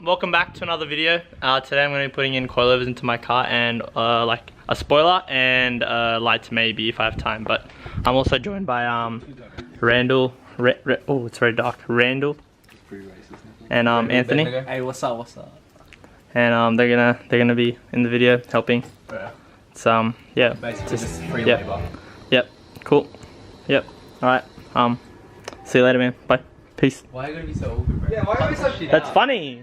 welcome back to another video. Today I'm going to be putting in coilovers into my car and like a spoiler and lights maybe if I have time. But I'm also joined by Randall. Oh, it's very dark. Randall and Anthony. Hey, what's up? What's up? And they're gonna be in the video helping. Yeah. So yeah. Basically just free labor. Yep. Cool. Yep. All right. See you later, man. Bye. Peace. Why are you gonna be so awkward, bro? Yeah, why are we so shit? That's funny.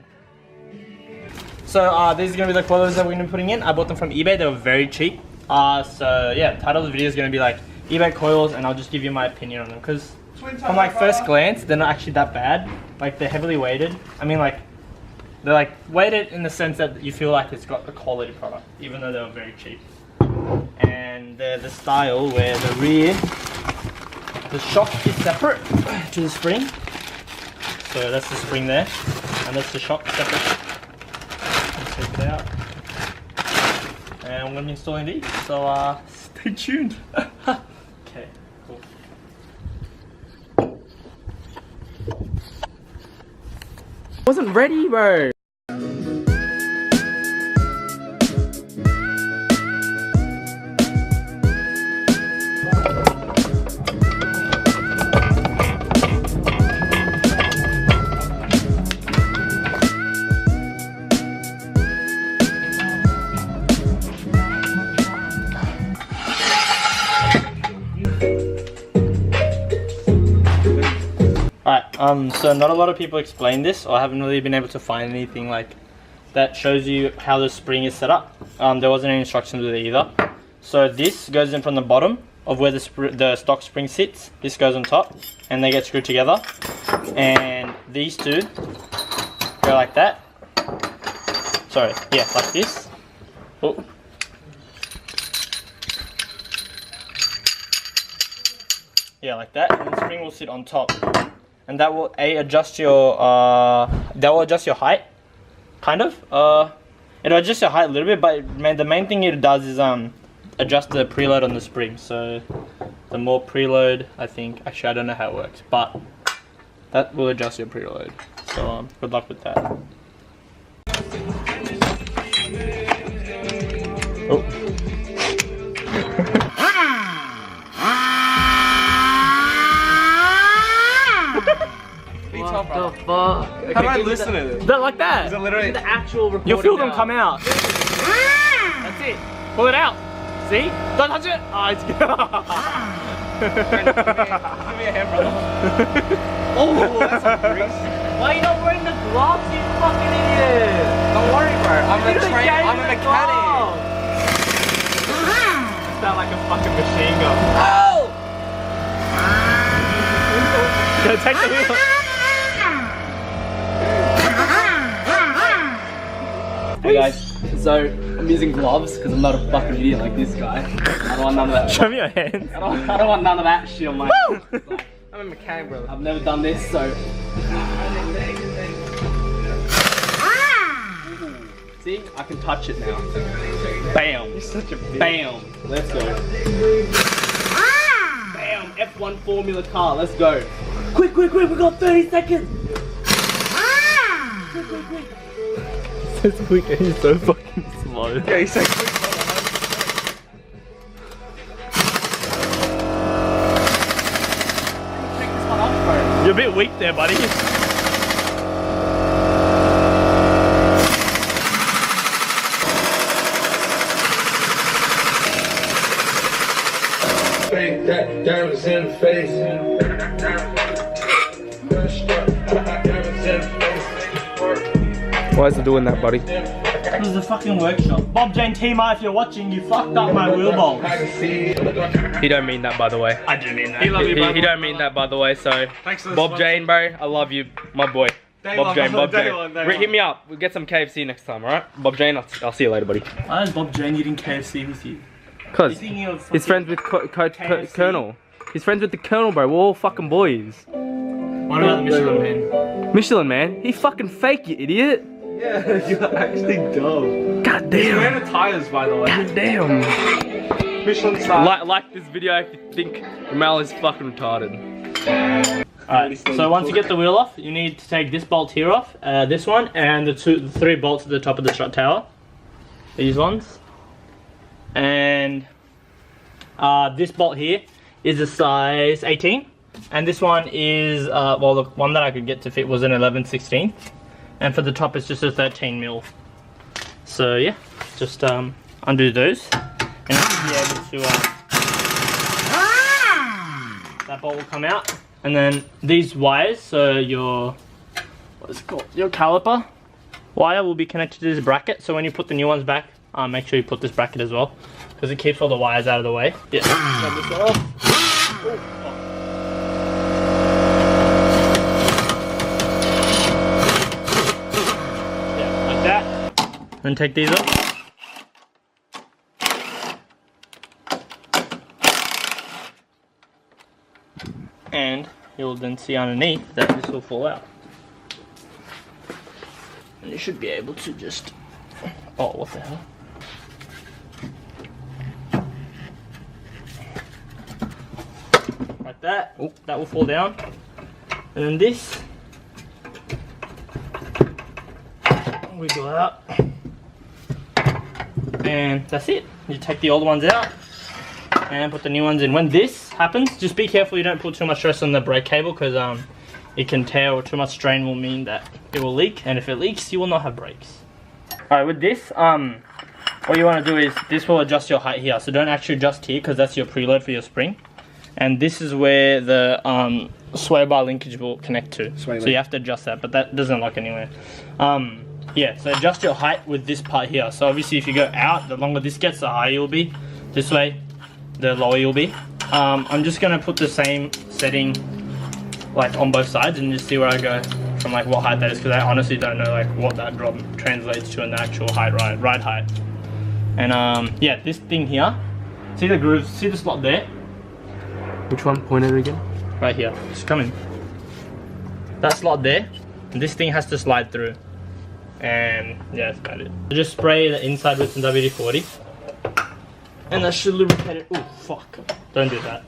So these are gonna be the coilovers that we're gonna be putting in. I bought them from eBay. They were very cheap. So yeah, the title of the video is gonna be like eBay coils, and I'll just give you my opinion on them because from like first glance, they're not actually that bad. Like they're heavily weighted. I mean like they're like weighted in the sense that you feel like it's got a quality product, even though they were very cheap. And they're the style where the rear, the shock is separate to the spring. So that's the spring there, and that's the shock separate. Let's take it out. And I'm going to be installing these, so stay tuned. Okay, cool. Wasn't ready, bro. Alright, so not a lot of people explain this, or I haven't really been able to find anything like that shows you how the spring is set up. There wasn't any instructions with it either. So this goes in from the bottom of where the stock spring sits. This goes on top, and they get screwed together. And these two go like that. Sorry, yeah, like this. Oh. Yeah, like that, and the spring will sit on top. And that will adjust your height, kind of. It'll adjust your height a little bit, but the main thing it does is adjust the preload on the spring. So the more preload, I think. Actually, I don't know how it works, but that will adjust your preload. So good luck with that. Oh. What the fuck? How do I listen to this? Like that. Is it literally The actual recording. You'll feel them come out. That's it. Pull it out. See? Don't touch it. Oh, it's good. Give me a hand, brother. Oh, that's some grease. Why are you not wearing the gloves, you fucking idiot? Don't worry, bro. I'm a mechanic. Sound like a fucking machine gun. Oh! Go take the wheel. Hey guys, so I'm using gloves because I'm not a fucking idiot like this guy. I don't want none of that. Show me your hands. I don't want none of that shit on my hands. Like, I'm a mechanic, brother. I've never done this, so. See, I can touch it now. Bam. You're such a bitch. Bam. Let's go. Bam. F1 Formula car. Let's go. Quick, quick, quick. We got 30 seconds. Quick, quick, quick. So quick and you're so fucking slow. Yeah, he's so quick. Check this one off, bro. You're a bit weak there, buddy. Diamonds in the face. Why is it doing that, buddy? This is a fucking workshop. Bob Jane Tima, if you're watching, you fucked up my wheel bolt. He don't mean that, by the way. I do mean that. He don't mean that, by the way. So, Bob Jane, bro, I love you, my boy. Bob Jane, Bob Jane. Hit me up. We'll get some KFC next time, alright? Bob Jane, I'll see you later, buddy. Why is Bob Jane eating KFC with you? Cause he's friends with Colonel. He's friends with the Colonel, bro. We're all fucking boys. What about the Michelin Man? Michelin Man? He fucking fake, you idiot. Yeah, you're actually dumb. God damn. the tires, by the way. God damn. Michelin star. Like this video if you think Ramal is fucking retarded. Alright, so once you get the wheel off, you need to take this bolt here off, this one, and the 3 bolts at the top of the strut tower. These ones. And this bolt here is a size 18. And this one is, well, the one that I could get to fit was an 11/16. And for the top, it's just a 13 mil. So yeah, just undo those. And you should be able to, that bolt will come out. And then these wires, so your, what is it called? Your caliper wire will be connected to this bracket. So when you put the new ones back, make sure you put this bracket as well, because it keeps all the wires out of the way. Yeah, grab this one off. Yeah, like that. Then take these off. And you'll then see underneath that this will fall out. And you should be able to just, oh, what the hell? Like that. Oh, that will fall down. And then this, wiggle out. And that's it. You take the old ones out and put the new ones in. When this happens, just be careful you don't put too much stress on the brake cable, because it can tear, or too much strain will mean that it will leak, and if it leaks you will not have brakes. Alright, with this, what you want to do is, this will adjust your height here, so don't actually adjust here because that's your preload for your spring. And this is where the sway bar linkage will connect to. So you have to adjust that, but that doesn't lock anywhere. Yeah, so adjust your height with this part here. So obviously if you go out, the longer this gets, the higher you'll be. This way, the lower you'll be. I'm just gonna put the same setting like on both sides and just see where I go from like what height that is, because I honestly don't know like what that drop translates to in the actual height, ride height. And yeah, this thing here, see the grooves, see the slot there? Which one? Point it again. Right here, just come in. That slot there, and this thing has to slide through. And yeah, that's about it. Just spray the inside with some WD-40. And that should lubricate it. Oh fuck, don't do that.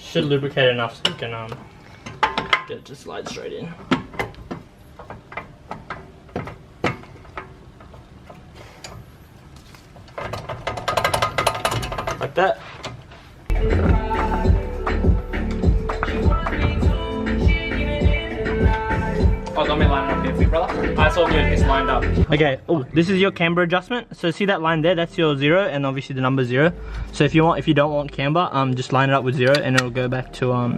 Should lubricate enough so you can get it to slide straight in. Like that. Oh, got me lined up here for you, brother. That's all good, it's lined up. Okay, oh, this is your camber adjustment. So see that line there, that's your 0, and obviously the number 0. So if you don't want camber, just line it up with 0 and it'll go back to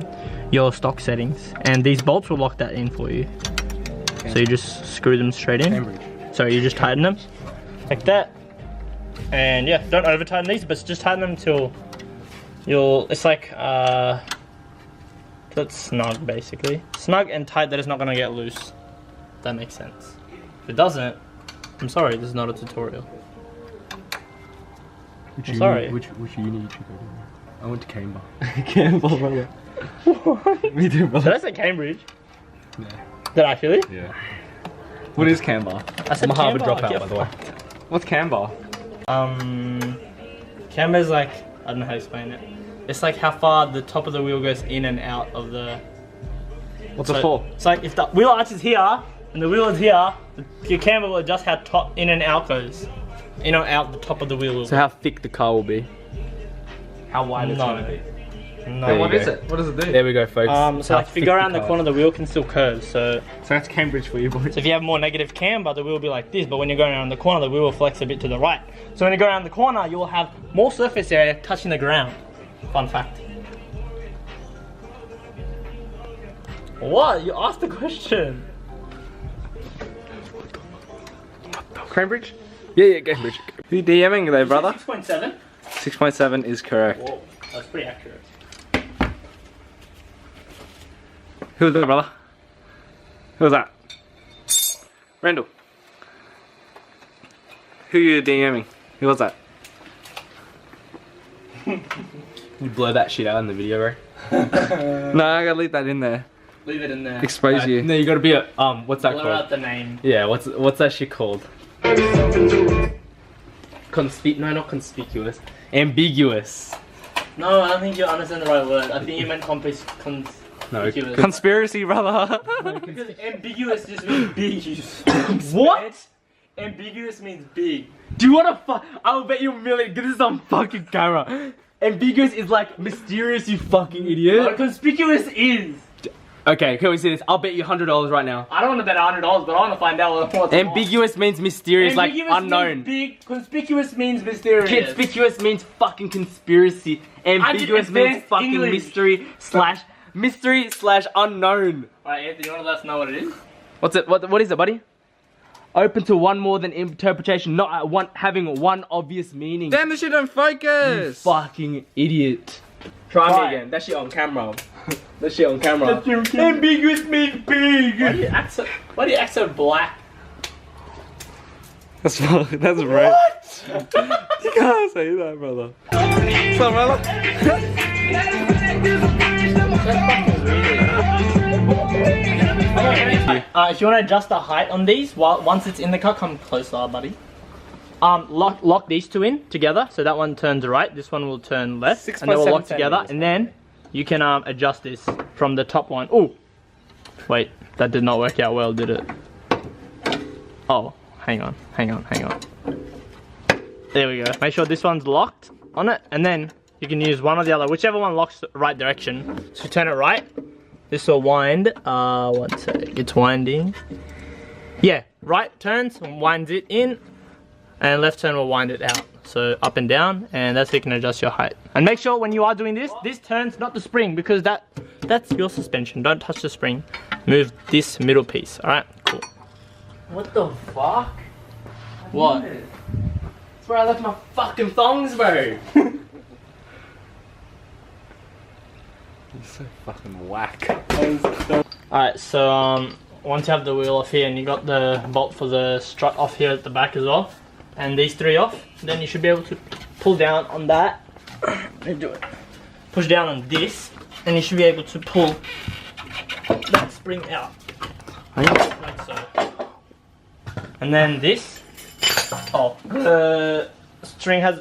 your stock settings. And these bolts will lock that in for you. Okay. So you just screw them straight in. Cambridge. So you just tighten them, like that. And yeah, don't over tighten these, but just tighten them till it's like, that's snug basically. Snug and tight that it's not gonna get loose. If that makes sense. If it doesn't, I'm sorry, this is not a tutorial. Which uni did you go to? I went to Canberra. Canberra, brother. What? Me too, brother. Did I say Cambridge? Yeah. Did I actually? Yeah. What is Canberra? I said I'm a Harvard Canberra, dropout, by the way. What's Canberra? Canberra's like, I don't know how to explain it. It's like how far the top of the wheel goes in and out of the... What's it for? It's like if the wheel arch is here and the wheel is here, your camber will adjust how top in and out goes. In or out the top of the wheel will So how thick the car will be? How wide it's going to be. No. What is it? What does it do? There we go, folks. So like if you go around the corner, the wheel can still curve. So that's Cambridge for you, boys. So if you have more negative camber, the wheel will be like this, but when you're going around the corner, the wheel will flex a bit to the right. So when you go around the corner, you will have more surface area touching the ground. Fun fact. What? You asked the question. Cambridge? Yeah, Cambridge. Who you DMing there, brother? 6.7. 6.7 is correct. Whoa, that's pretty accurate. Who was that, brother? Who was that? Randall. Who you DMing? Who was that? You blow that shit out in the video, bro. No, I gotta leave that in there. Leave it in there. Expose you. No, you gotta be a what's that Blur called? out the name. Yeah, what's that shit called? No, not conspicuous. Ambiguous. No, I don't think you understand the right word. I think you meant No. Ambiguous. Conspiracy, brother. Because ambiguous just means big. You What? Ambiguous means big. Do you wanna fuck? I'll bet you a million. Get this on fucking camera. Ambiguous is like mysterious, you fucking idiot. What conspicuous is. Okay, can we see this? I'll bet you $100 right now. I don't want to bet $100, but I want to find out what's Ambiguous means mysterious, ambiguous like unknown. Means big. Conspicuous means mysterious. Conspicuous means fucking conspiracy. Ambiguous means advanced fucking English. mystery slash unknown. Alright, Anthony, you want to let us know what it is? What's it? What is it, buddy? Open to one more than interpretation, not having one obvious meaning. Damn, this shit don't focus. You fucking idiot. Try me again. That shit on camera. That shit on camera. Ambiguous means big. Why do you act so black? That's right. What? You can't say that, brother. What's up, brother? If you want to adjust the height on these, once it's in the car, come closer, buddy. Lock these two in together, so that one turns right, this one will turn left, and they will lock together, and then you can adjust this from the top one. Oh, wait, that did not work out well, did it? Oh, hang on. There we go. Make sure this one's locked on it, and then you can use one or the other, whichever one locks the right direction. So turn it right. This will wind. One sec. It's winding. Yeah, right turns, winds it in, and left turn will wind it out. So up and down, and that's how you can adjust your height. And make sure when you are doing this, this turns, not the spring, because that's your suspension. Don't touch the spring. Move this middle piece. All right, cool. What the fuck? What? That's where I left my fucking thongs, bro. You're so fucking whack. Alright, so once you have the wheel off here and you got the bolt for the strut off here at the back as well, and these three off, then you should be able to pull down on that. Let me do it. Push down on this, and you should be able to pull that spring out. Like so. And then this. Oh,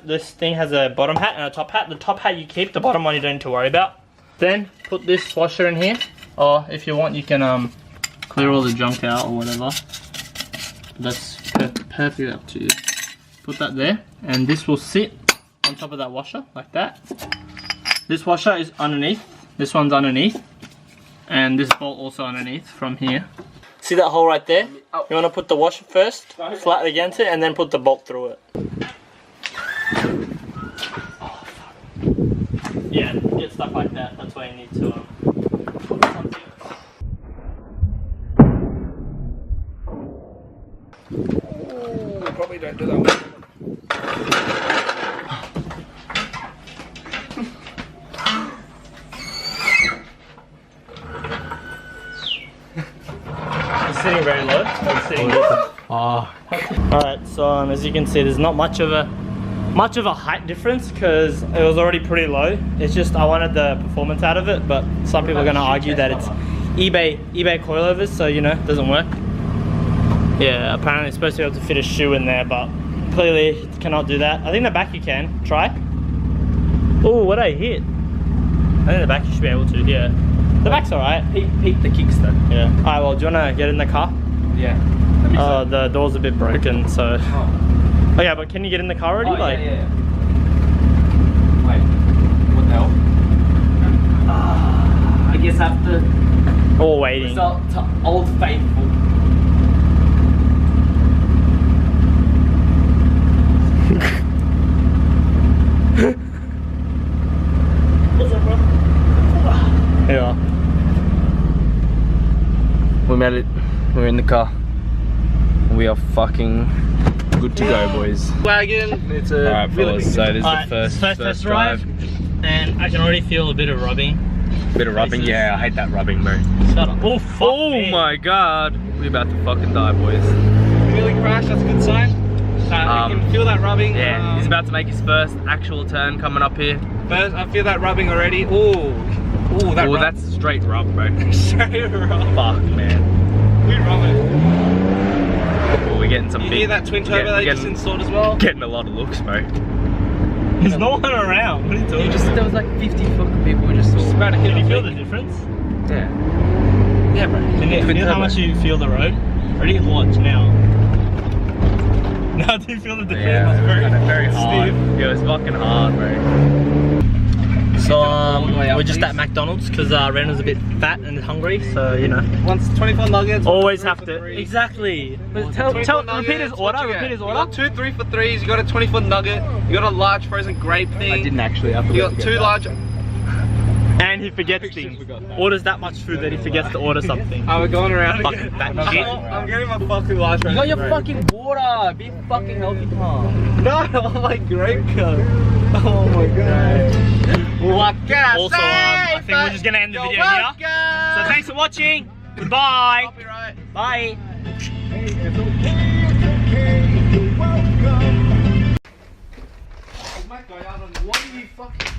this thing has a bottom hat and a top hat. The top hat you keep, the bottom one you don't need to worry about. Then put this washer in here, or if you want you can clear all the junk out or whatever. That's perfectly up to you. Put that there, and this will sit on top of that washer like that. This washer is underneath, this one's underneath, and this bolt also underneath from here. See that hole right there? You want to put the washer first, flat against it, and then put the bolt through it. Yeah, get stuck like that. That's why you need to put something. Ooh, probably don't do that one. It's sitting very low. It's sitting good. Alright, so as you can see, there's not much of a height difference because it was already pretty low. It's just I wanted the performance out of it, but some people are going to argue that it's eBay coilovers, so you know, it doesn't work. Yeah, apparently it's supposed to be able to fit a shoe in there, but clearly it cannot do that. I think the back you can. Try. Oh, what I hit. I think the back you should be able to, yeah. The back's alright. Peep the kicks though. Yeah. Alright, well, do you want to get in the car? Yeah. The door's a bit broken, so... Oh yeah, but can you get in the car already? Oh, yeah. Wait, what the hell? I guess I have to All waiting. resort to Old Faithful. What's up, bro? Yeah. We made it. We're in the car. We are fucking good to go, boys. Wagon. It's a Alright, fellas, so this is Alright, the first test drive, and I can already feel a bit of rubbing. Bit of rubbing, yeah, I hate that rubbing, bro. Shut up. Oh, fuck me. My god, we're about to fucking die, boys. really crash. That's a good sign. I can feel that rubbing. Yeah, he's about to make his first actual turn coming up here. First, I feel that rubbing already. Ooh, that rub. That's straight rub, bro. Straight rub. Fuck, man. We rub it. Well, we're getting some You big... hear that twin turbo that you just installed as well? Getting a lot of looks, bro. There's no one around. What are you talking about? There was like 50 fucking people just Just about to hit Can you the feel thing. the difference? Yeah, bro. Feel how much you feel the road? Already hot now. Now do you feel the difference? Yeah, It's very hard. Yeah, it's fucking hard, bro. So we're just at McDonald's because Rena's a bit fat and hungry, so you know. Once 24 nuggets. Always have to. Exactly. Repeat his order. Repeat his You order. got 2 3 for 3s. You got a 20-foot nugget. You got a large frozen grape thing. I didn't actually. I You got 2 large. And he forgets things. Orders that much food that he forgets to order something. We're going around Fucking again. fat shit. I'm getting my fucking large. You got your fucking water. Be fucking healthy, calm. No, I'm like grape cup. Oh my god. What can I Also, I think we're just gonna end the video here. So thanks for watching. Goodbye. Copyright. Bye. What are you fucking?